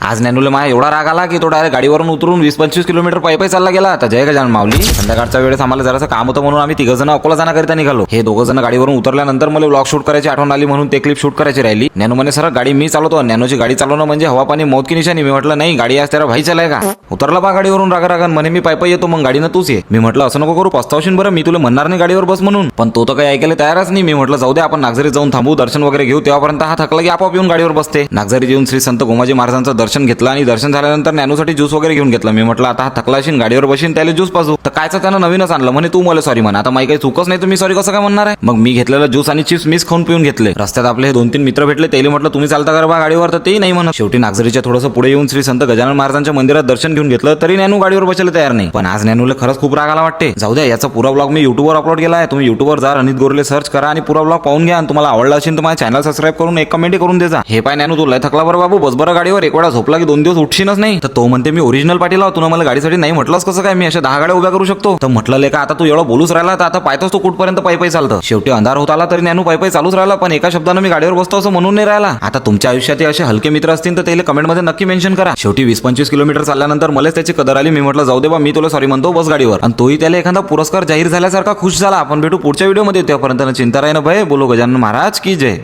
आज नॅनूला माझ्या एवढा राग आला की तो डायरेक्ट गाडीवरून उतरून 20-25 किलोमीटर पायी चालला गेला. आता जय गजानन माऊली. संध्याकाळच्या वेळेस आम्हाला जरासं काम होतं म्हणून आम्ही 3 जण अकोला जाण्याकरिता निघालो. हे 2 जण गाडीवरून उतरल्यानंतर मला व्लॉग शूट करायची आठवण आली म्हणून ते क्लिप शूट करायची राहिली. नॅनू म्हणे सर गाडी मी चालवतो. नॅनूची गाडी चालवणं म्हणजे हवा पाणी मौत की निशाणी. मी म्हटलं नाही गाडी आज तेरा भाई चलाय का. उतरला बा गाडीवरून रागारागान म्हणे मी पायी येतो मग गाडीनं तूच ये. मी म्हटलं असं नको करू पस्तावशीन बरं मी तुला म्हणणार नाही गाडीवर बस म्हणून. पण तो तर काही ऐकायला तयारच नाही. मी म्हटलं जाऊ दे आपण नागझरीत जाऊन थांबू दर्शन वगैरे घेऊ. तेव्हापर्यंत हा थकला की आपोआप येऊन गाडीवर बसते. नागझरीत येऊन श्री संत गोमाजी महाराजांचं दर्शन घेतलं आणि दर्शन झाल्यानंतर नॅनूसाठी ज्यूस वगैरे घेऊन घेतलं. मी म्हटलं आता हा थकला असेल गाडीवर बसीन त्याला ज्यूस पाजू. तर कायचं त्यानं नवीनच आणलं म्हणे तू मला सॉरी म्हणा. आता माही काही चुकच नाही तुम्ही सॉरी कसं काय म्हणणार आहे. मग मी घेतलेलं ज्यूस आणि चिप्स मिस खाऊन पिऊन घेतले. रस्त्यात आपले हे 2-3 मित्र भेटले. त्याला म्हटलं तुम्ही चालता का बा गाडीवर तर तेही नाही म्हणत. शेवटी नागझरीच्या थोडंसं पुढे येऊन श्री संत गजानन महाराजांच्या मंदिरात दर्शन घेऊन घेतलं तरी नॅनू गाडीवर बसायला तयार नाही. पण आज नॅनूला खरंच खूप राग आला वाटते. जाऊ द्या याचा पुरा ब्लॉग मी युट्यूबवर अपलोड केला आहे. तुम्ही युट्यूबवर जा रणजित गोरले सर्च करा आणि पुरा ब्लॉग पाहून घ्या. आणि तुम्हाला आवडला असेल तर माझ्या चॅनल सबस्क्राईब करून एक कमेंट करून द्या. हे पाय नॅनू तू लय थकला बरं बाबू बस बरं गाडीवर. एक वेळा झोपला की 2 दिवस उठशीनच नाही. तर तो म्हणते मी ओरिजिनल पाठी लाव तुला मला गाडीसाठी नाही म्हटलंस कसं काय मी अशा 10 गाड्या उभ्या करू शकतो. तर म्हटलं का आता तू एवढं बोलूच राहिला तर आता पाहतोस तू कुठपर्यंत पायी चालतं. शेवटी अंधार होत आला तरी नॅनू पायी चालूच राहिला. पण एका शब्दानं मी गाडीवर बसतो असं म्हणून नाही राहिला. आता तुमच्या आयुष्यात असे हलके मित्र असतील तर त्याला कमेंटमध्ये नक्की मेन्शन करा. शेवटी 20-25 किलोमीटर चालल्यानंतर मलाच त्याची कदर आली. मी म्हटलं जाऊ दे बा मी तुला सॉरी म्हणतो बस गाडीवर. आणि तोही त्याला एखादा पुरस्कार जाहीर झाल्यासारखा खुश झाला. आपण भेटू पुढच्या व्हिडिओमध्ये. तेव्हापर्यंत चिंता राही ना भय. बोलो गजानन महाराज की जय.